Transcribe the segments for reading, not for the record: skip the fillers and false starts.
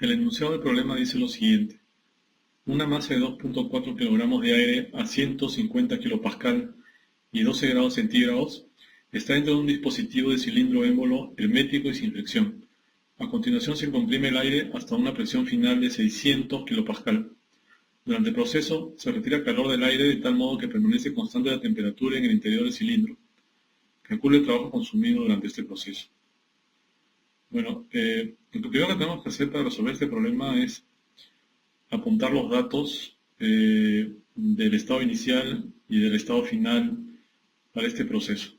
El enunciado del problema dice lo siguiente. Una masa de 2.4 kilogramos de aire a 150 kilopascal y 12 grados centígrados está dentro de un dispositivo de cilindro émbolo hermético y sin fricción. A continuación se comprime el aire hasta una presión final de 600 kilopascal. Durante el proceso se retira calor del aire de tal modo que permanece constante la temperatura en el interior del cilindro. Calcule el trabajo consumido durante este proceso. Bueno, lo primero que tenemos que hacer para resolver este problema es apuntar los datos del estado inicial y del estado final para este proceso.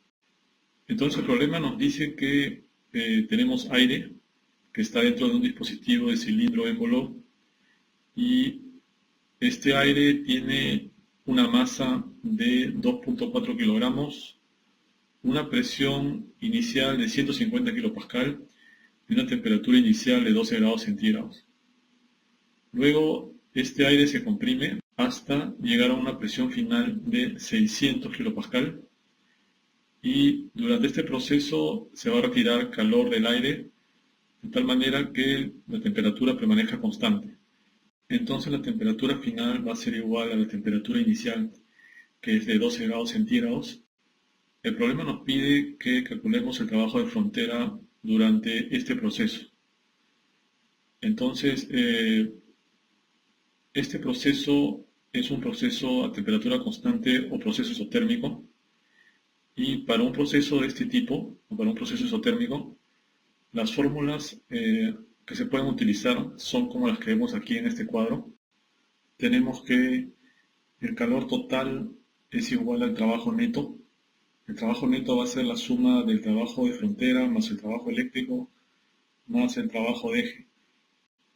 Entonces el problema nos dice que tenemos aire que está dentro de un dispositivo de cilindro émbolo y este aire tiene una masa de 2.4 kilogramos, una presión inicial de 150 kilopascal y una temperatura inicial de 12 grados centígrados. Luego, este aire se comprime hasta llegar a una presión final de 600 kilopascal y durante este proceso se va a retirar calor del aire de tal manera que la temperatura permanezca constante. Entonces la temperatura final va a ser igual a la temperatura inicial, que es de 12 grados centígrados. El problema nos pide que calculemos el trabajo de frontera durante este proceso. Entonces, este proceso es un proceso a temperatura constante o proceso isotérmico. Y para un proceso de este tipo, o para un proceso isotérmico, las fórmulas que se pueden utilizar son como las que vemos aquí en este cuadro. Tenemos que el calor total es igual al trabajo neto. El trabajo neto va a ser la suma del trabajo de frontera más el trabajo eléctrico más el trabajo de eje.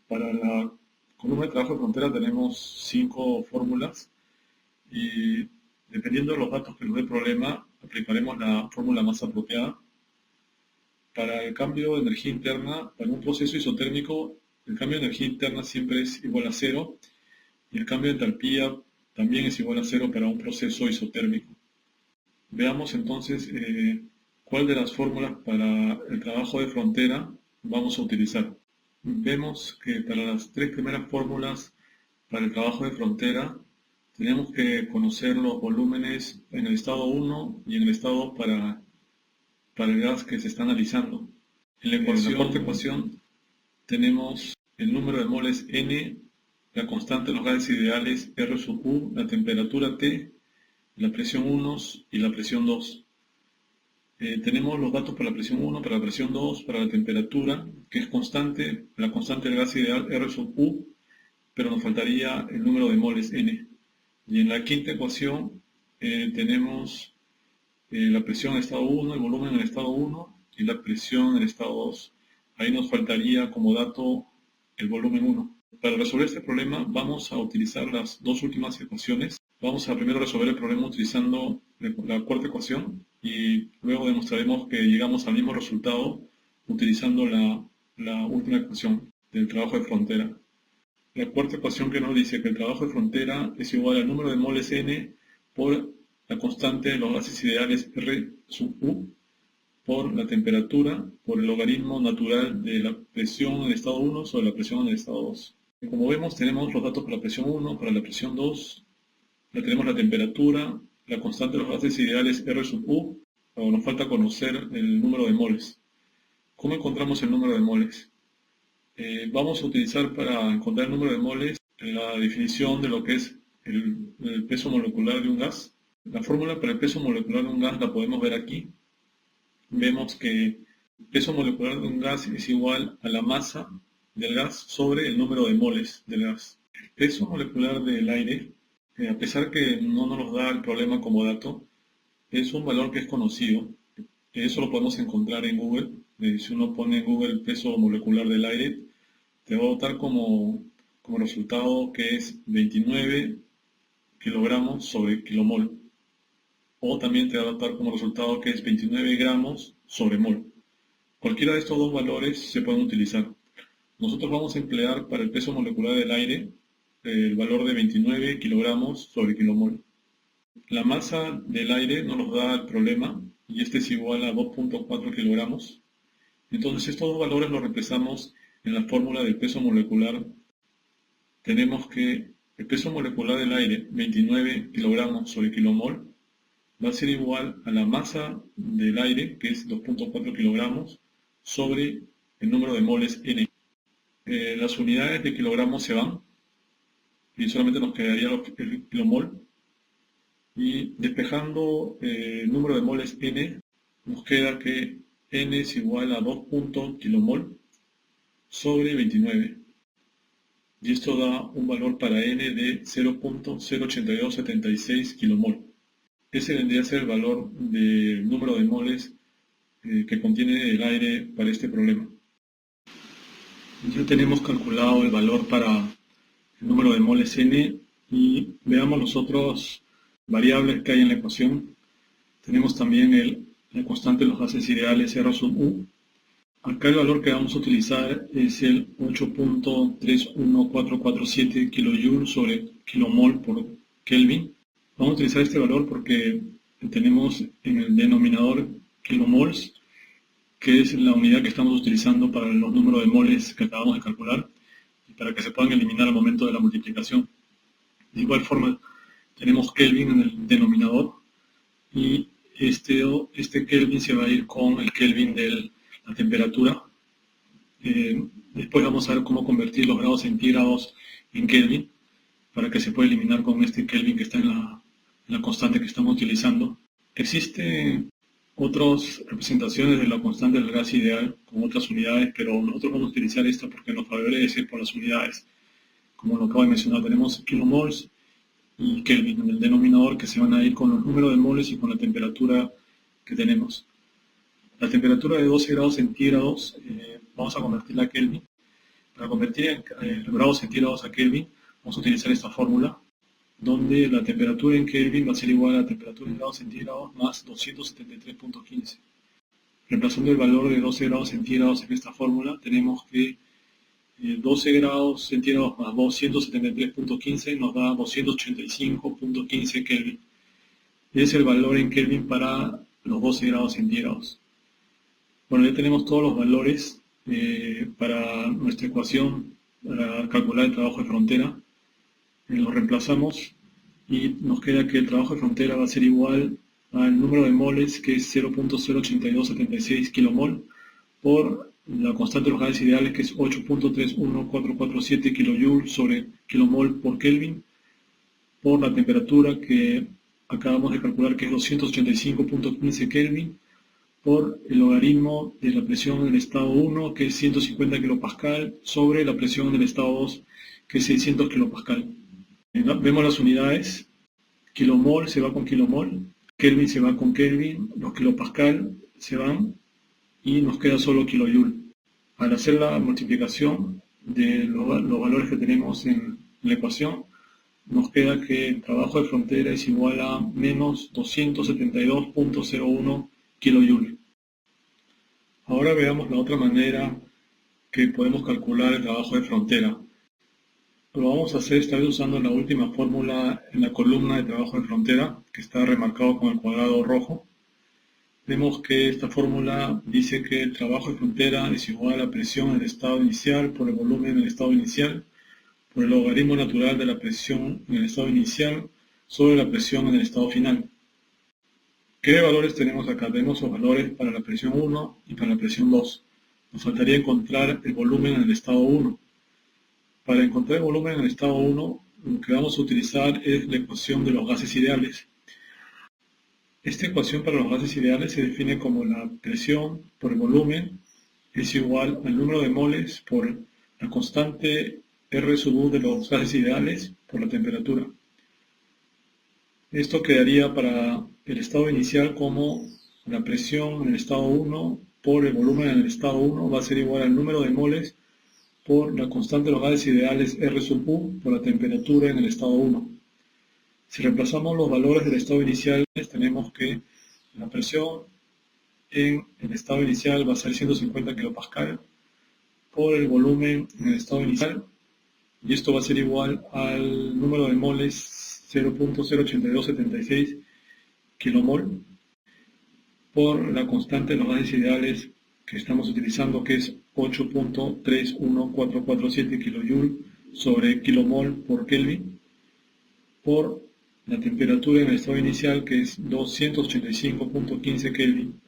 Para la columna de trabajo de frontera tenemos 5 fórmulas y dependiendo de los datos que nos dé el problema, aplicaremos la fórmula más apropiada. Para el cambio de energía interna, para un proceso isotérmico, el cambio de energía interna siempre es igual a 0 y el cambio de entalpía también es igual a 0 para un proceso isotérmico. Veamos entonces cuál de las fórmulas para el trabajo de frontera vamos a utilizar. Vemos que para las 3 primeras fórmulas para el trabajo de frontera tenemos que conocer los volúmenes en el estado 1 y en el estado 2 para el gas que se está analizando. En la cuarta ecuación tenemos el número de moles N, la constante de los gases ideales R sub U, la temperatura T, la presión 1 y la presión 2. Tenemos los datos para la presión 1, para la presión 2, para la temperatura, que es constante, la constante del gas ideal R sub U, pero nos faltaría el número de moles N. Y en la quinta ecuación tenemos la presión en el estado 1, el volumen en el estado 1 y la presión en el estado 2. Ahí nos faltaría como dato el volumen 1. Para resolver este problema vamos a utilizar las dos últimas ecuaciones. Vamos a primero resolver el problema utilizando la cuarta ecuación y luego demostraremos que llegamos al mismo resultado utilizando la última ecuación del trabajo de frontera. La cuarta ecuación que nos dice que el trabajo de frontera es igual al número de moles N por la constante de los gases ideales R sub U por la temperatura, por el logaritmo natural de la presión en el estado 1 sobre la presión en el estado 2. Como vemos, tenemos los datos para la presión 1, para la presión 2, tenemos la temperatura, la constante de los gases ideales R sub U, pero nos falta conocer el número de moles. ¿Cómo encontramos el número de moles? Vamos a utilizar para encontrar el número de moles la definición de lo que es el peso molecular de un gas. La fórmula para el peso molecular de un gas la podemos ver aquí. Vemos que el peso molecular de un gas es igual a la masa del gas sobre el número de moles del gas. El peso molecular del aire, a pesar que no nos da el problema como dato, es un valor que es conocido. Eso lo podemos encontrar en Google. Si uno pone en Google el peso molecular del aire, te va a dar como resultado que es 29 kilogramos sobre kilomol. O también te va a dar como resultado que es 29 gramos sobre mol. Cualquiera de estos dos valores se pueden utilizar. Nosotros vamos a emplear para el peso molecular del aire el valor de 29 kilogramos sobre kilomol. La masa del aire no nos da el problema y este es igual a 2.4 kilogramos. Entonces estos dos valores los reemplazamos en la fórmula del peso molecular tenemos que el peso molecular del aire, 29 kilogramos sobre kilomol, va a ser igual a la masa del aire, que es 2.4 kilogramos, sobre el número de moles N. Las unidades de kilogramos se van y solamente nos quedaría el kilomol. Y despejando el número de moles N, nos queda que N es igual a 2 kilomol sobre 29. Y esto da un valor para N de 0.08276 kilomol. Ese vendría a ser el valor del número de moles que contiene el aire para este problema. Ya tenemos calculado el valor para el número de moles N y veamos los otros variables que hay en la ecuación. Tenemos también la constante de los gases ideales R sub U. Acá el valor que vamos a utilizar es el 8.31447 kJ sobre kilomol por Kelvin. Vamos a utilizar este valor porque tenemos en el denominador kilomols, que es la unidad que estamos utilizando para los números de moles que acabamos de calcular y para que se puedan eliminar al momento de la multiplicación. De igual forma, tenemos Kelvin en el denominador y este Kelvin se va a ir con el Kelvin de la temperatura. Después vamos a ver cómo convertir los grados centígrados en Kelvin para que se pueda eliminar con este Kelvin que está en la constante que estamos utilizando. Existen otras representaciones de la constante del gas ideal con otras unidades, pero nosotros vamos a utilizar esta porque nos favorece por las unidades. Como lo acabo de mencionar, tenemos kilomols y Kelvin en el denominador que se van a ir con los números de moles y con la temperatura que tenemos. La temperatura de 12 grados centígrados vamos a convertirla a Kelvin. Para convertir los grados centígrados a Kelvin vamos a utilizar esta fórmula donde la temperatura en Kelvin va a ser igual a la temperatura en grados centígrados más 273.15. Reemplazando el valor de 12 grados centígrados en esta fórmula, tenemos que 12 grados centígrados más 273.15 nos da 285.15 Kelvin. Es el valor en Kelvin para los 12 grados centígrados. Bueno, ya tenemos todos los valores para nuestra ecuación para calcular el trabajo de frontera. Los reemplazamos y nos queda que el trabajo de frontera va a ser igual al número de moles, que es 0.08276 kilomol, por la constante de los gases ideales, que es 8.31447 kJ sobre kilomol por Kelvin, por la temperatura que acabamos de calcular, que es 285.15 Kelvin, por el logaritmo de la presión en el estado 1, que es 150 kPa, sobre la presión en el estado 2, que es 600 kPa. Vemos las unidades, kilomol se va con kilomol, Kelvin se va con Kelvin, los kilopascal se van y nos queda solo kilojoule. Al hacer la multiplicación de los valores que tenemos en la ecuación, nos queda que el trabajo de frontera es igual a menos 272.01 kilojoule. Ahora veamos la otra manera que podemos calcular el trabajo de frontera. Lo vamos a hacer esta vez usando la última fórmula en la columna de trabajo de frontera, que está remarcado con el cuadrado rojo. Vemos que esta fórmula dice que el trabajo de frontera es igual a la presión en el estado inicial por el volumen en el estado inicial, por el logaritmo natural de la presión en el estado inicial sobre la presión en el estado final. ¿Qué valores tenemos acá? Tenemos los valores para la presión 1 y para la presión 2. Nos faltaría encontrar el volumen en el estado 1. Para encontrar el volumen en el estado 1, lo que vamos a utilizar es la ecuación de los gases ideales. Esta ecuación para los gases ideales se define como la presión por el volumen es igual al número de moles por la constante R sub U de los gases ideales por la temperatura. Esto quedaría para el estado inicial como la presión en el estado 1 por el volumen en el estado 1 va a ser igual al número de moles por la constante de los gases ideales R sub U por la temperatura en el estado 1. Si reemplazamos los valores del estado inicial, tenemos que la presión en el estado inicial va a ser 150 kPa por el volumen en el estado inicial, y esto va a ser igual al número de moles 0.08276 kilomol por la constante de los gases ideales que estamos utilizando, que es 8.31447 kJ sobre kilomol por Kelvin, por la temperatura en el estado inicial, que es 285.15 Kelvin,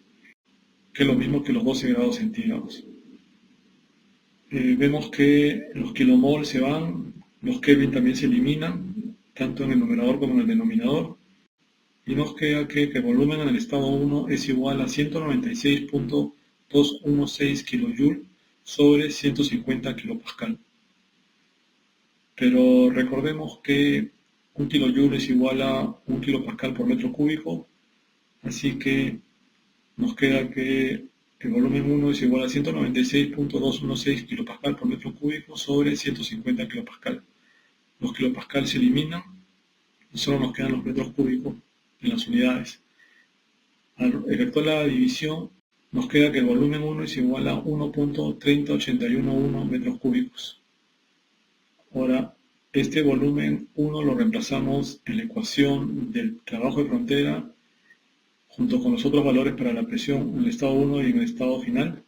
que es lo mismo que los 12 grados centígrados. Vemos que los kilomol se van, los Kelvin también se eliminan, tanto en el numerador como en el denominador, y nos queda que el volumen en el estado 1 es igual a 196.216 kJ sobre 150 kPa. Pero recordemos que 1 kJ es igual a 1 kPa por metro cúbico, así que nos queda que el volumen 1 es igual a 196.216 kPa por metro cúbico sobre 150 kPa. Los kilopascales se eliminan y solo nos quedan los metros cúbicos en las unidades. Al efectuar la división, nos queda que el volumen 1 es igual a 1.30811 metros cúbicos. Ahora, este volumen 1 lo reemplazamos en la ecuación del trabajo de frontera junto con los otros valores para la presión en el estado 1 y en el estado final.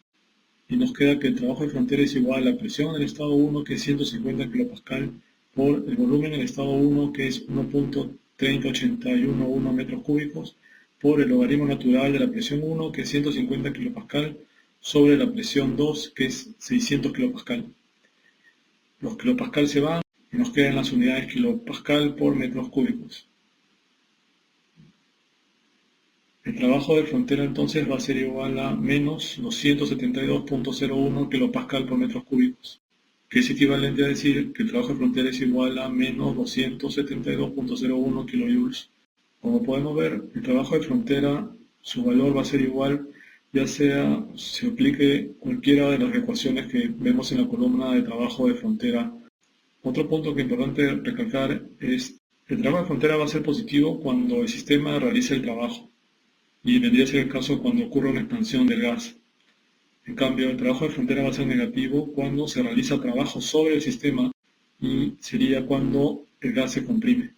Y nos queda que el trabajo de frontera es igual a la presión en el estado 1, que es 150 kPa, por el volumen en el estado 1, que es 1.30811 metros cúbicos, por el logaritmo natural de la presión 1, que es 150 kPa, sobre la presión 2, que es 600 kPa. Los kilopascal se van y nos quedan las unidades kilopascal por metros cúbicos. El trabajo de frontera entonces va a ser igual a menos 272.01 kilopascal por metros cúbicos, que es equivalente a decir que el trabajo de frontera es igual a menos 272.01 kilojoules. Como podemos ver, el trabajo de frontera, su valor va a ser igual, ya sea se aplique cualquiera de las ecuaciones que vemos en la columna de trabajo de frontera. Otro punto que es importante recalcar es que el trabajo de frontera va a ser positivo cuando el sistema realiza el trabajo, y vendría a ser el caso cuando ocurre una expansión del gas. En cambio, el trabajo de frontera va a ser negativo cuando se realiza trabajo sobre el sistema, y sería cuando el gas se comprime.